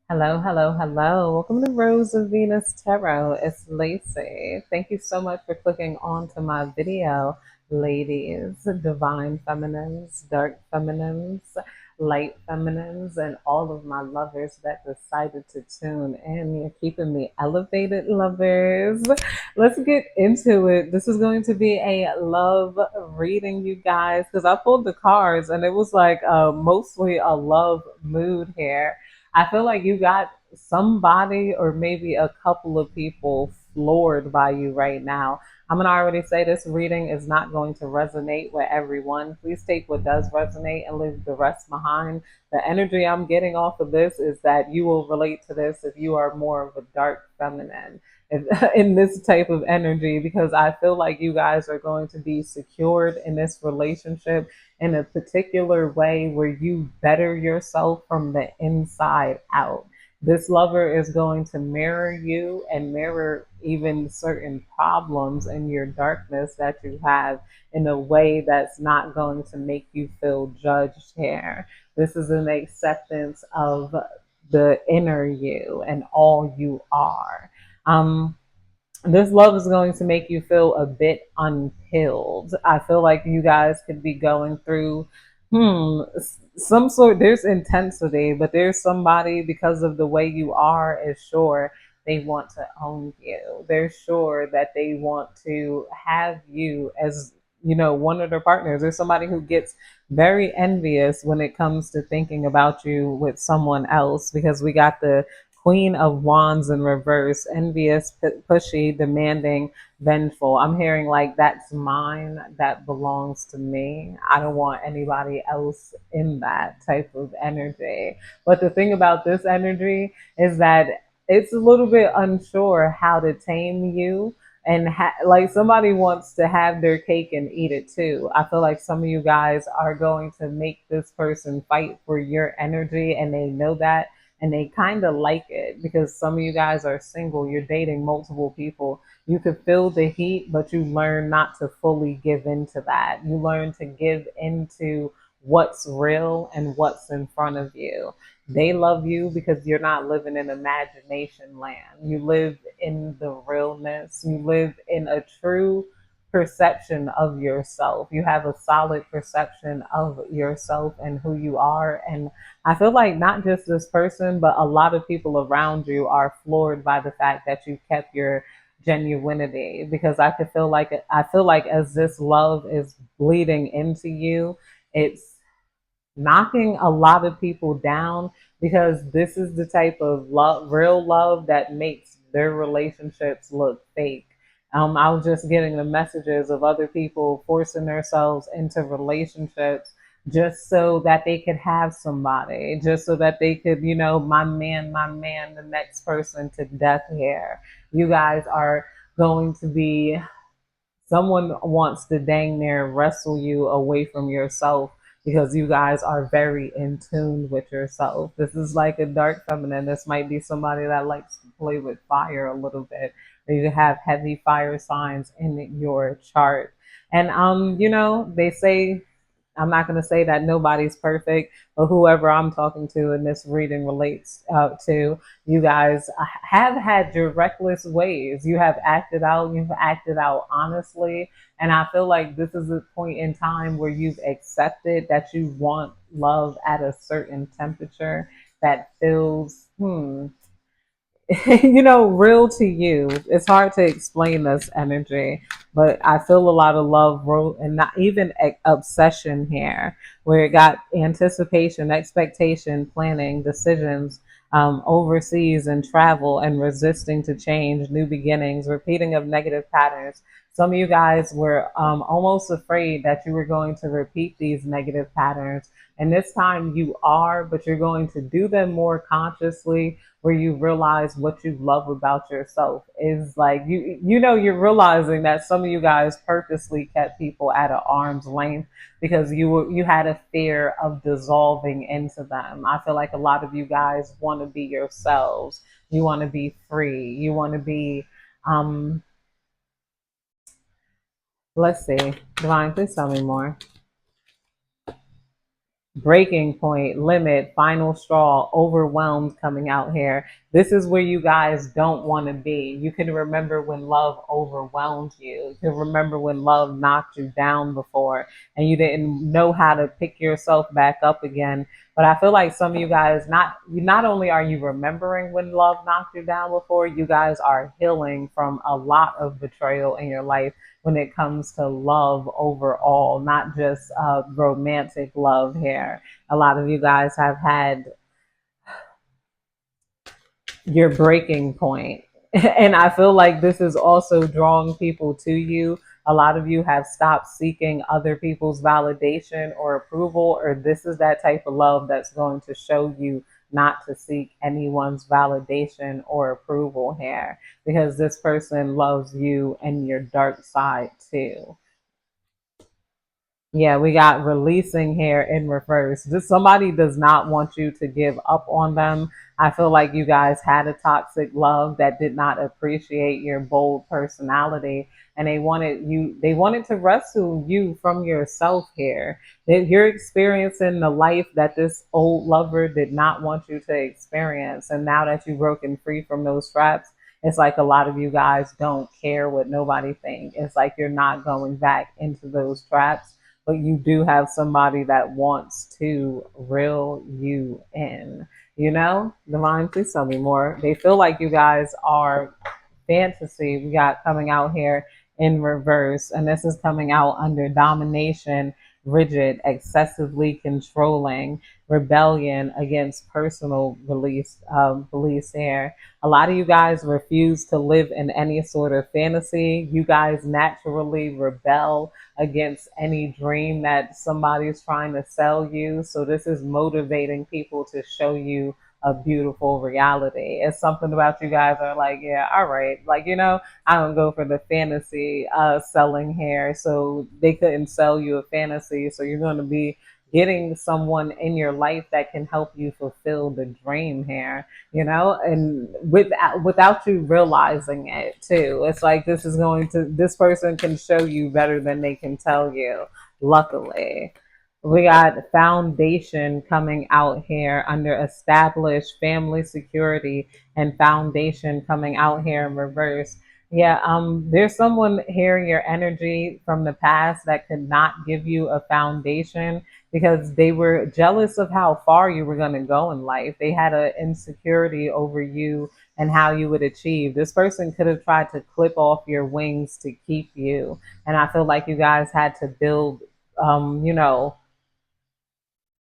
Hello, hello, hello. Welcome to Rose of Venus Tarot. It's Lacey. Thank you so much for clicking on to my video, ladies, divine feminines, dark feminines, light feminines, and all of my lovers that decided to tune in. You're keeping me elevated, lovers. Let's get into it. This is going to be a love reading, you guys, because I pulled the cards and it was like mostly a love mood here. I feel like you got somebody or maybe a couple of people floored by you right now. I'm going to already say this reading is not going to resonate with everyone. Please take what does resonate and leave the rest behind. The energy I'm getting off of this is that you will relate to this if you are more of a dark feminine in this type of energy, because I feel like you guys are going to be secured in this relationship in a particular way where you better yourself from the inside out. This lover is going to mirror you and mirror even certain problems in your darkness that you have in a way that's not going to make you feel judged here. This is an acceptance of the inner you and all you are. Um, this love is going to make you feel a bit unpilled. I feel like you guys could be going through some sort, there's intensity, but there's somebody, because of the way you are, is sure they want to own you. They're sure that they want to have you as, one of their partners. There's somebody who gets very envious when it comes to thinking about you with someone else, because we got the Queen of Wands in reverse, envious, pushy, demanding, vengeful. I'm hearing like, that's mine, that belongs to me. I don't want anybody else in that type of energy. But the thing about this energy is that it's a little bit unsure how to tame you. And like, somebody wants to have their cake and eat it too. I feel like some of you guys are going to make this person fight for your energy, and they know that, and they kind of like it, because some of you guys are single, you're dating multiple people. You could feel the heat, but you learn not to fully give into that. You learn to give into what's real and what's in front of you. They love you because you're not living in imagination land. You live in the realness. You live in a true perception of yourself. You have a solid perception of yourself and who you are. And I feel like not just this person, but a lot of people around you are floored by the fact that you kept your genuinity, because I feel like as this love is bleeding into you, it's knocking a lot of people down, because this is the type of love, real love, that makes their relationships look fake. I was just getting the messages of other people forcing themselves into relationships just so that they could have somebody, just so that they could, my man, the next person to death here. You guys are going to be, someone wants to dang near wrestle you away from yourself, because you guys are very in tune with yourself. This is like a dark feminine. This might be somebody that likes to play with fire a little bit, or you have heavy fire signs in your chart. And they say, I'm not going to say that nobody's perfect, but whoever I'm talking to in this reading relates to, you guys have had your reckless ways. You've acted out honestly. And I feel like this is a point in time where you've accepted that you want love at a certain temperature that feels, real to you. It's hard to explain this energy, but I feel a lot of love, and not even obsession here, where it got anticipation, expectation, planning, decisions, overseas and travel, and resisting to change, new beginnings, repeating of negative patterns. Some of you guys were almost afraid that you were going to repeat these negative patterns. And this time you are, but you're going to do them more consciously, where you realize what you love about yourself is like, you're realizing that some of you guys purposely kept people at an arm's length because you had a fear of dissolving into them. I feel like a lot of you guys want to be yourselves. You want to be free. You want to be um let's see, Divine, please tell me more. breaking point, limit, final straw, overwhelmed coming out here. This is where you guys don't want to be. You can remember when love overwhelmed you. You can remember when love knocked you down before and you didn't know how to pick yourself back up again. But I feel like some of you guys, not only are you remembering when love knocked you down before, you guys are healing from a lot of betrayal in your life when it comes to love overall, not just romantic love here. A lot of you guys have had your breaking point. And I feel like this is also drawing people to you. A lot of you have stopped seeking other people's validation or approval, or this is that type of love that's going to show you not to seek anyone's validation or approval here because this person loves you and your dark side too. Yeah, we got releasing here in reverse. Just somebody does not want you to give up on them. I feel like you guys had a toxic love that did not appreciate your bold personality and they wanted to rescue you from yourself here. That you're experiencing the life that this old lover did not want you to experience. And now that you've broken free from those traps, it's like a lot of you guys don't care what nobody thinks. It's like you're not going back into those traps, but you do have somebody that wants to reel you in. You know, Divine, please tell me more. They feel like you guys are fantasy. We got coming out here in reverse, and this is coming out under domination, rigid, excessively controlling, rebellion against personal beliefs here. A lot of you guys refuse to live in any sort of fantasy. You guys naturally rebel against any dream that somebody's trying to sell you. So this is motivating people to show you a beautiful reality. It's something about you guys are like, yeah, all right. Like, I don't go for the fantasy selling here. So they couldn't sell you a fantasy. So you're going to be getting someone in your life that can help you fulfill the dream here, and without you realizing it too. It's like this person can show you better than they can tell you, luckily. We got foundation coming out here under established family security and foundation coming out here in reverse. Yeah, there's someone here in your energy from the past that could not give you a foundation because they were jealous of how far you were going to go in life. They had an insecurity over you and how you would achieve. This person could have tried to clip off your wings to keep you. And I feel like you guys had to build, um, you know,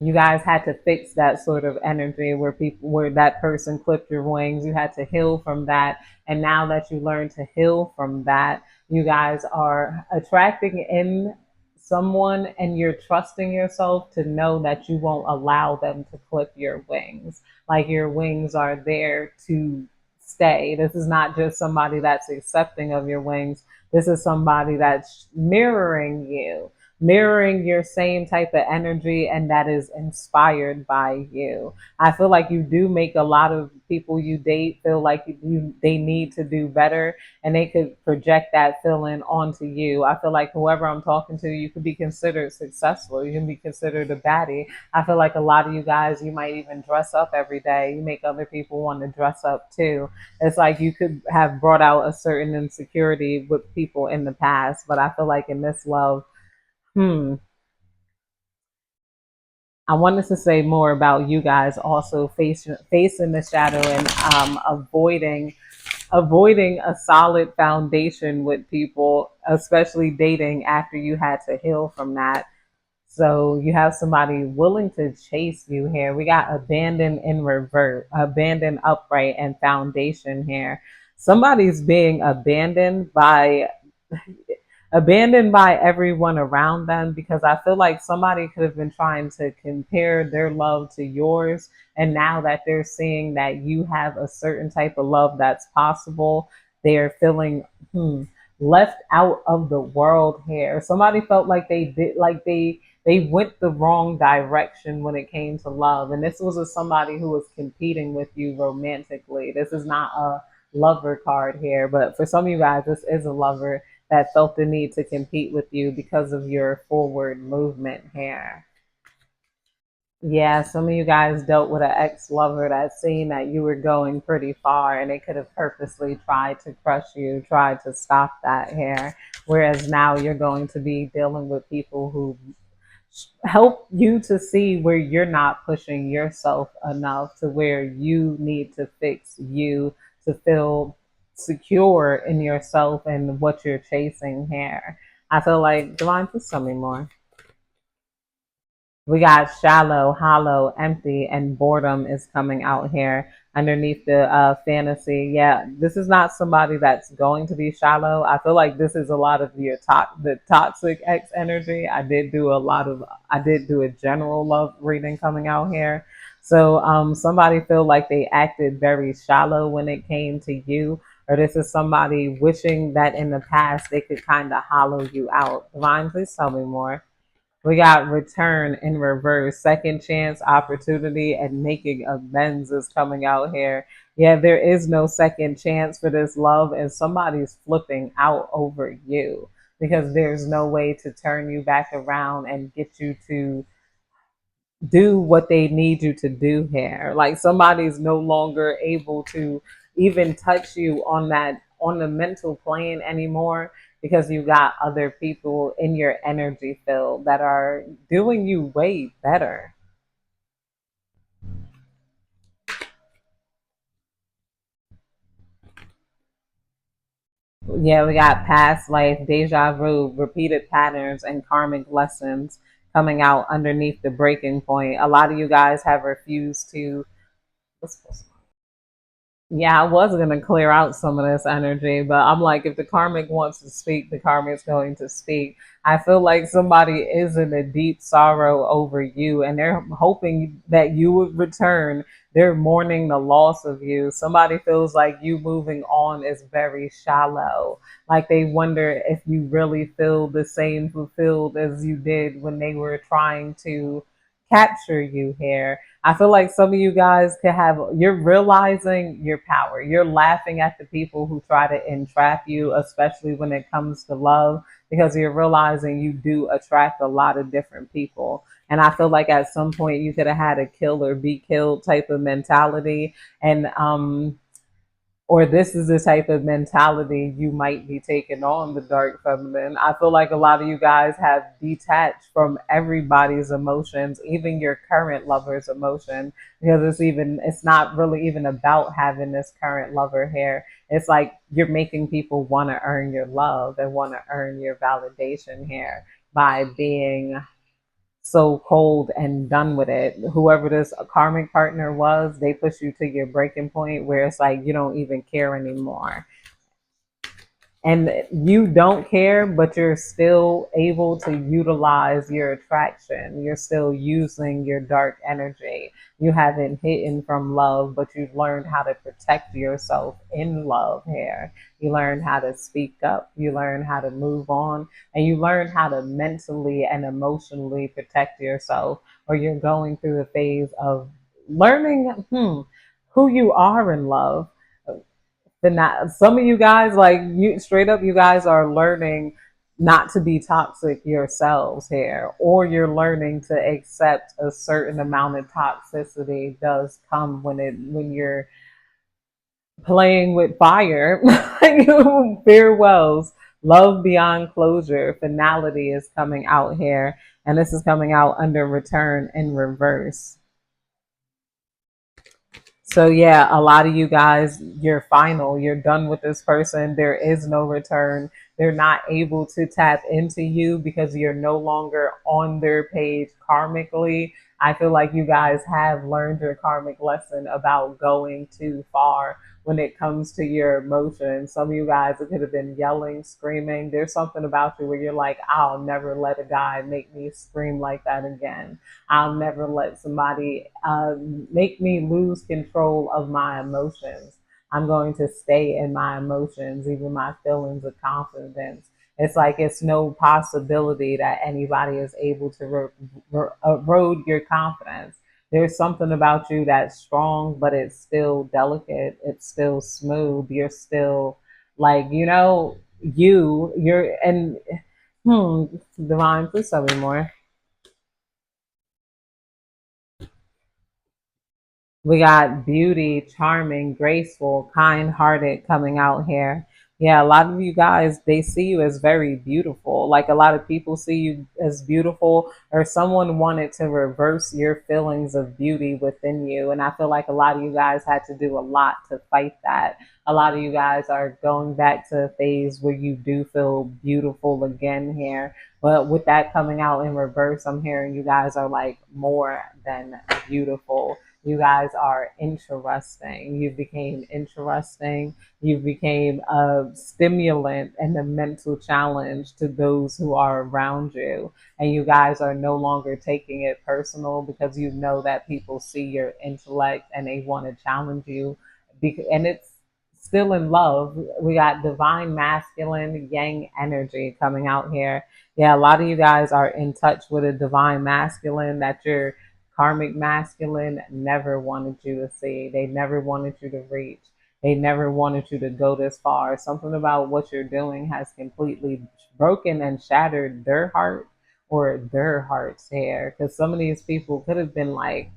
you guys had to fix that sort of energy where that person clipped your wings. You had to heal from that. And now that you learned to heal from that, you guys are attracting in someone and you're trusting yourself to know that you won't allow them to clip your wings. Like your wings are there to stay. This is not just somebody that's accepting of your wings. This is somebody that's mirroring your same type of energy and that is inspired by you. I feel like you do make a lot of people you date feel like they need to do better and they could project that feeling onto you. I feel like whoever I'm talking to, you could be considered successful. You can be considered a baddie. I feel like a lot of you guys, you might even dress up every day. You make other people want to dress up too. It's like you could have brought out a certain insecurity with people in the past, but I feel like in this love, Hmm. I wanted to say more about you guys also facing the shadow and avoiding a solid foundation with people, especially dating after you had to heal from that. So you have somebody willing to chase you here. We got abandoned in reverse, abandoned upright, and foundation here. Somebody's being abandoned by everyone around them because I feel like somebody could have been trying to compare their love to yours. And now that they're seeing that you have a certain type of love that's possible, they're feeling left out of the world here. Somebody felt like they went the wrong direction when it came to love. And this was somebody who was competing with you romantically. This is not a lover card here, but for some of you guys, this is a lover that felt the need to compete with you because of your forward movement here. Yeah, some of you guys dealt with an ex-lover that seen that you were going pretty far and they could have purposely tried to crush you, tried to stop that here. Whereas now you're going to be dealing with people who help you to see where you're not pushing yourself enough, to where you need to fix you to feel secure in yourself and what you're chasing here. I feel like, Divine, please tell me more. We got shallow, hollow, empty, and boredom is coming out here underneath the fantasy. Yeah, this is not somebody that's going to be shallow. I feel like this is a lot of your the toxic ex energy. I did do a general love reading coming out here. So somebody feel like they acted very shallow when it came to you, or this is somebody wishing that in the past they could kind of hollow you out. Divine, please tell me more. We got return in reverse, second chance, opportunity, and making amends is coming out here. Yeah, there is no second chance for this love, and somebody's flipping out over you because there's no way to turn you back around and get you to do what they need you to do here. Like somebody's no longer able to even touch you on the mental plane anymore because you got other people in your energy field that are doing you way better. Yeah, we got past life, deja vu, repeated patterns, and karmic lessons coming out underneath the breaking point. A lot of you guys have refused to. Yeah, I was gonna clear out some of this energy, but I'm like, if the karmic wants to speak, the karmic's going to speak. I feel like somebody is in a deep sorrow over you, and they're hoping that you would return. They're mourning the loss of you. Somebody feels like you moving on is very shallow. Like they wonder if you really feel the same fulfilled as you did when they were trying to capture you here. I feel like some of you guys could have, you're realizing your power. You're laughing at the people who try to entrap you, especially when it comes to love, because you're realizing you do attract a lot of different people. And I feel like at some point you could have had a kill or be killed type of mentality. And or this is the type of mentality you might be taking on, the dark feminine. I feel like a lot of you guys have detached from everybody's emotions, even your current lover's emotion, because it's not really even about having this current lover here. It's like you're making people want to earn your love and want to earn your validation here by being so cold and done with it. Whoever this karmic partner was, they push you to your breaking point where it's like you don't even care anymore, and you don't care, but you're still able to utilize your attraction. You're still using your dark energy. You haven't hidden from love, but you've learned how to protect yourself in love here. You learn how to speak up. You learn how to move on, and you learn how to mentally and emotionally protect yourself, or you're going through a phase of learning who you are in love. Then not some of you guys, like you straight up, you guys are learning not to be toxic yourselves here, or you're learning to accept a certain amount of toxicity does come when you're playing with fire. Farewells, love beyond closure, finality is coming out here, and this is coming out under return in reverse. So yeah, a lot of you guys, you're final. You're done with this person. There is no return. They're not able to tap into you because you're no longer on their page karmically. I feel like you guys have learned your karmic lesson about going too far when it comes to your emotions. Some of you guys, it could have been yelling, screaming. There's something about you where you're like, I'll never let a guy make me scream like that again. I'll never let somebody make me lose control of my emotions. I'm going to stay in my emotions, even my feelings of confidence. It's like it's no possibility that anybody is able to erode your confidence. There's something about you that's strong, but it's still delicate. It's still smooth. You're still like, you're, and Divine, please tell me more. We got beauty, charming, graceful, kind hearted coming out here. Yeah, a lot of you guys, they see you as very beautiful. Like a lot of people see you as beautiful, or someone wanted to reverse your feelings of beauty within you. And I feel like a lot of you guys had to do a lot to fight that. A lot of you guys are going back to a phase where you do feel beautiful again here. But with that coming out in reverse, I'm hearing you guys are like more than beautiful. You guys are interesting. You became interesting. You became a stimulant and a mental challenge to those who are around you. And you guys are no longer taking it personal because you know that people see your intellect and they want to challenge you. And it's still in love. We got divine masculine yang energy coming out here. Yeah, a lot of you guys are in touch with a divine masculine that you're karmic masculine never wanted you to see. They never wanted you to reach. They never wanted you to go this far. Something about what you're doing has completely broken and shattered their heart or their hearts here. Because some of these people could have been like,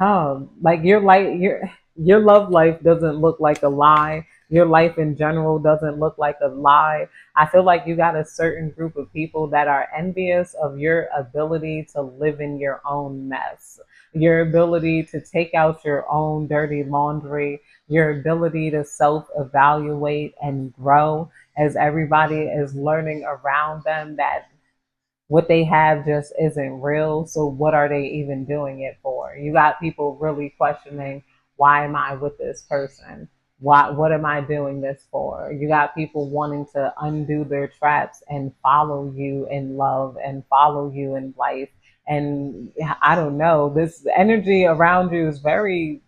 like your love life doesn't look like a lie. Your life in general doesn't look like a lie. I feel like you got a certain group of people that are envious of your ability to live in your own mess, your ability to take out your own dirty laundry, your ability to self evaluate and grow as everybody is learning around them that what they have just isn't real. So what are they even doing it for? You got people really questioning, why am I with this person? What am I doing this for? You got people wanting to undo their traps and follow you in love and follow you in life. And I don't know, this energy around you is very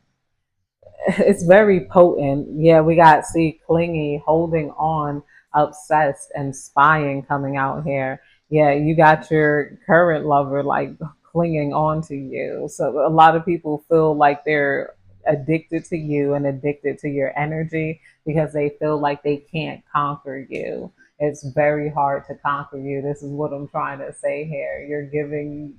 it's very potent. Yeah, we got see clingy, holding on, obsessed, and spying coming out here. Yeah, you got your current lover like clinging on to you. So a lot of people feel like they're addicted to you and addicted to your energy because they feel like they can't conquer you. It's very hard to conquer you. This is what I'm trying to say here. You're giving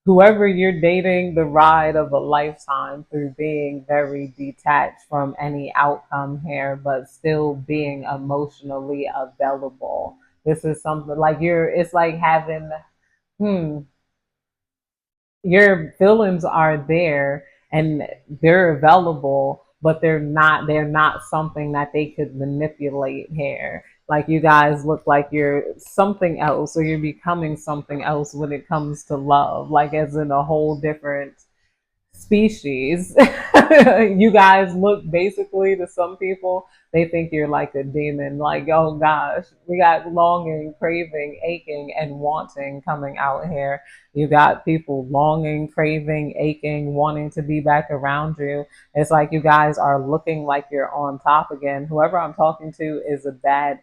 whoever you're dating the ride of a lifetime through being very detached from any outcome here, but still being emotionally available. This is something like it's like having, hmm, your feelings are there and they're available, but they're not something that they could manipulate here. Like you guys look like you're something else or you're becoming something else when it comes to love, like as in a whole different species. You guys look basically to some people, they think you're like a demon. Like, oh gosh, we got longing, craving, aching, and wanting coming out here. You got people longing, craving, aching, wanting to be back around you. It's like you guys are looking like you're on top again. Whoever I'm talking to is a bad,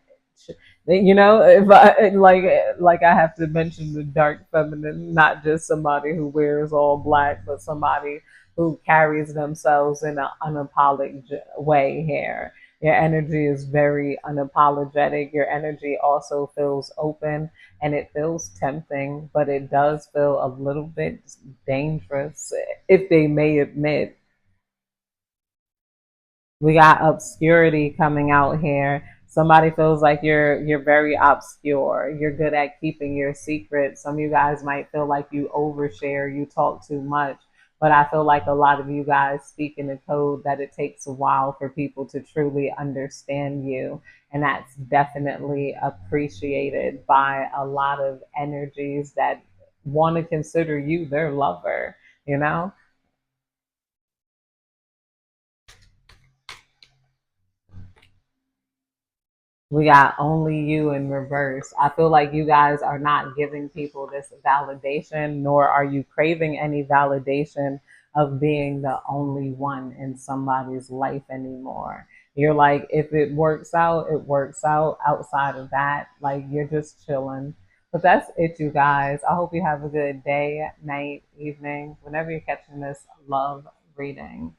if I like I have to mention the dark feminine, not just somebody who wears all black, but somebody who carries themselves in an unapologetic way here. Your energy is very unapologetic. Your energy also feels open and it feels tempting, but it does feel a little bit dangerous, if they may admit. We got obscurity coming out here. Somebody feels like you're very obscure. You're good at keeping your secrets. Some of you guys might feel like you overshare, you talk too much. But I feel like a lot of you guys speak in a code that it takes a while for people to truly understand you. And that's definitely appreciated by a lot of energies that want to consider you their lover, you know? We got only you in reverse. I feel like you guys are not giving people this validation, nor are you craving any validation of being the only one in somebody's life anymore. You're like, if it works out, it works out. Outside of that, like you're just chilling. But that's it, you guys. I hope you have a good day, night, evening, whenever you're catching this love reading.